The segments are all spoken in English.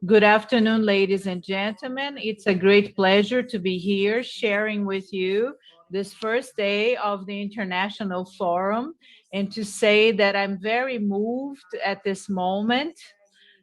Good afternoon, ladies and gentlemen. It's a great pleasure to be here sharing with you this first day of the International Forum and to say that I'm very moved at this moment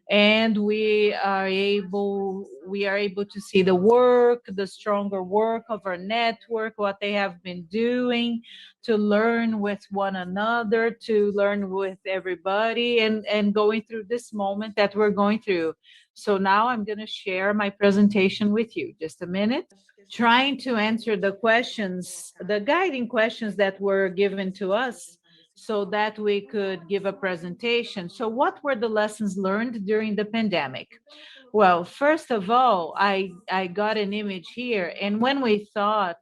and we are able to see the work, the stronger work of our network, what they have been doing, to learn with one another, to learn with everybody, and going through this moment that we're going through. So now I'm going to share my presentation with you. Just a minute. Trying to answer the questions, the guiding questions that were given to us so that we could give a presentation. So, what were the lessons learned during the pandemic? Well, first of all, I got an image here, and when we thought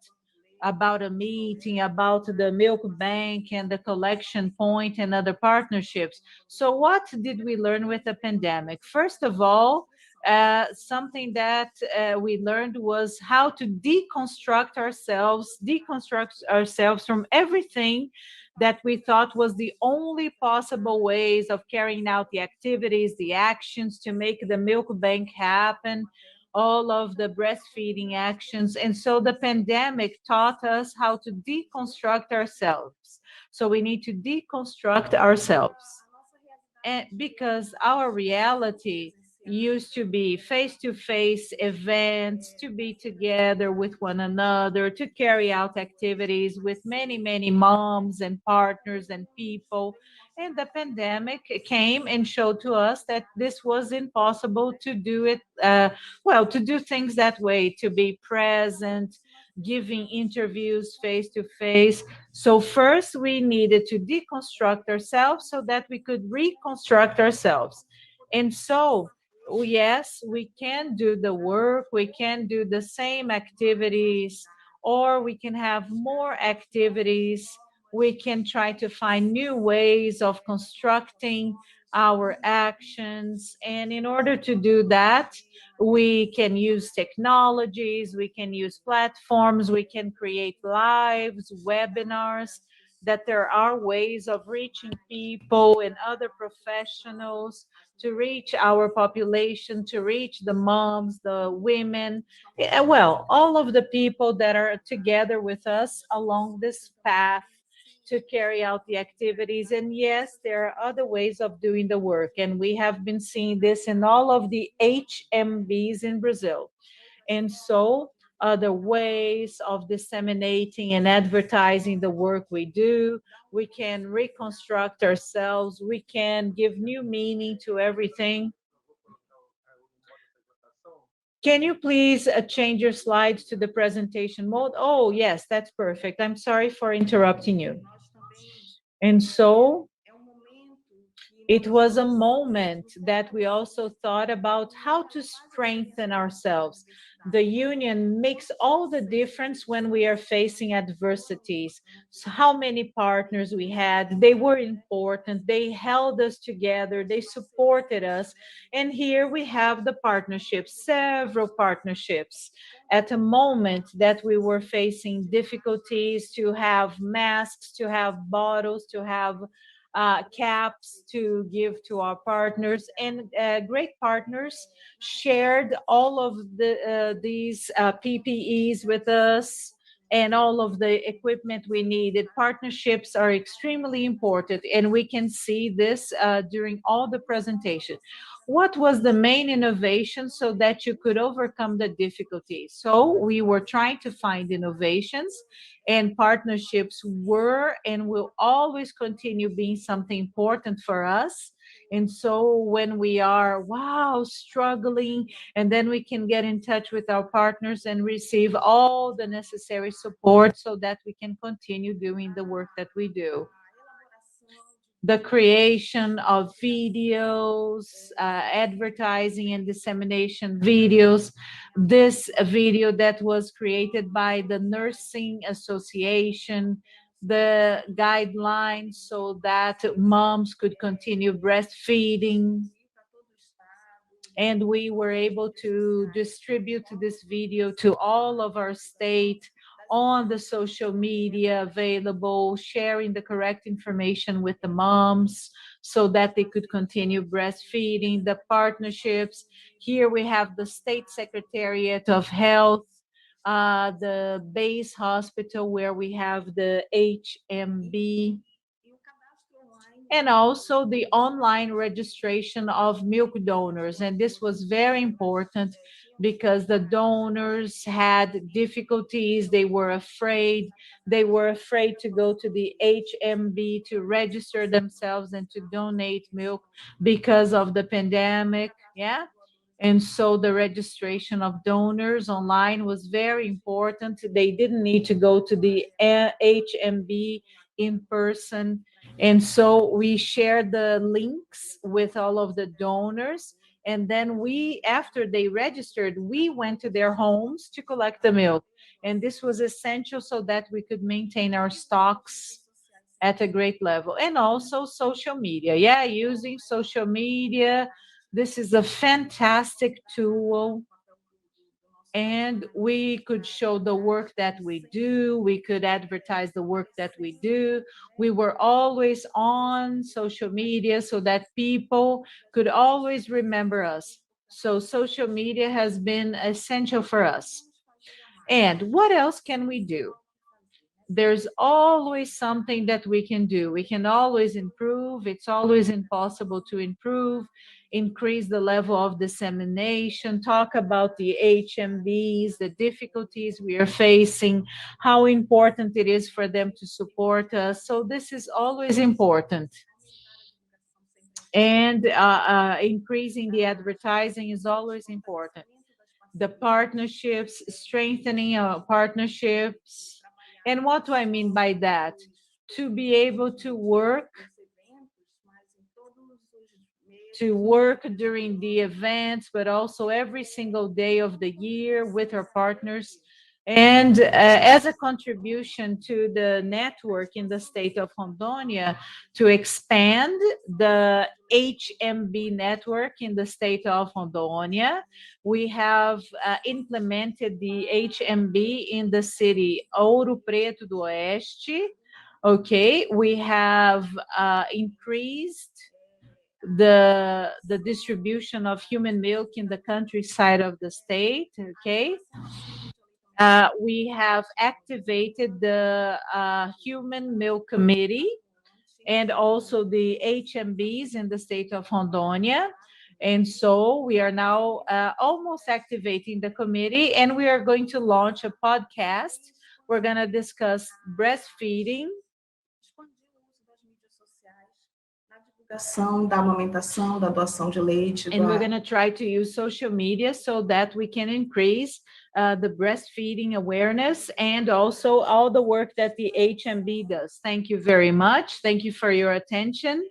about a meeting, about the milk bank and the collection point and other partnerships. So, what did we learn with the pandemic? First of all, something that we learned was how to deconstruct ourselves from everything that we thought was the only possible ways of carrying out the activities, the actions to make the milk bank happen, all of the breastfeeding actions. And so the pandemic taught us how to deconstruct ourselves. So we need to deconstruct ourselves. And because our reality used to be face-to-face events, to be together with one another, to carry out activities with many, many moms and partners and people. And the pandemic came and showed to us that this was impossible to do it, to do things that way, to be present, giving interviews face to face. So first we needed to deconstruct ourselves so that we could reconstruct ourselves. And so, yes, we can do the work, we can do the same activities, or we can have more activities. We can try to find new ways of constructing our actions. And in order to do that, we can use technologies, we can use platforms, we can create lives, webinars, that there are ways of reaching people and other professionals to reach our population, to reach the moms, the women, all of the people that are together with us along this path to carry out the activities. And yes, there are other ways of doing the work. And we have been seeing this in all of the HMBs in Brazil. And so, other ways of disseminating and advertising the work we do. We can reconstruct ourselves. We can give new meaning to everything. Can you please change your slides to the presentation mode? Oh, yes, that's perfect. I'm sorry for interrupting you. And so it was a moment that we also thought about how to strengthen ourselves. The union makes all the difference when we are facing adversities. So how many partners we had, they were important, they held us together, they supported us. And here we have the partnerships, several partnerships. At a moment that we were facing difficulties to have masks, to have bottles, to have caps to give to our partners, and great partners shared all of these PPEs with us and all of the equipment we needed. Partnerships are extremely important, and we can see this during all the presentation. What was the main innovation so that you could overcome the difficulties? So we were trying to find innovations, and partnerships were and will always continue being something important for us. And so when we are, wow, struggling, and then we can get in touch with our partners and receive all the necessary support so that we can continue doing the work that we do. The creation of videos, advertising and dissemination videos. This video that was created by the Nursing Association, the guidelines so that moms could continue breastfeeding. And we were able to distribute this video to all of our state, on the social media available, sharing the correct information with the moms so that they could continue breastfeeding, the partnerships. Here we have the State Secretariat of Health, the base hospital where we have the HMB, and also the online registration of milk donors. And this was very important because the donors had difficulties. They were afraid. They were afraid to go to the HMB to register themselves and to donate milk because of the pandemic. Yeah. And so the registration of donors online was very important. They didn't need to go to the HMB in person. And so we shared the links with all of the donors. And then we, after they registered, we went to their homes to collect the milk. And this was essential so that we could maintain our stocks at a great level. And also social media. Yeah, using social media. This is a fantastic tool, and we could show the work that we do. We could advertise the work that we do. We were always on social media so that people could always remember us. So social media has been essential for us. And what else can we do? There's always something that we can do. We can always improve. It's always impossible to improve, increase the level of dissemination, talk about the HMBs, the difficulties we are facing, how important it is for them to support us. So this is always important. And increasing the advertising is always important. The partnerships, strengthening our partnerships. And what do I mean by that? To be able to work during the events, but also every single day of the year with our partners. And as a contribution to the network in the state of Rondônia, to expand the HMB network in the state of Rondônia, we have implemented the HMB in the city Ouro Preto do Oeste. Okay, we have increased the distribution of human milk in the countryside of the state. Okay, we have activated the human milk committee and also the HMBs in the state of Rondônia. And so we are now almost activating the committee, and we are going to launch a podcast. We're going to discuss breastfeeding, Da amamentação, da doação de leite. And we're going to try to use social media so that we can increase the breastfeeding awareness and also all the work that the HMB does. Thank you very much. Thank you for your attention.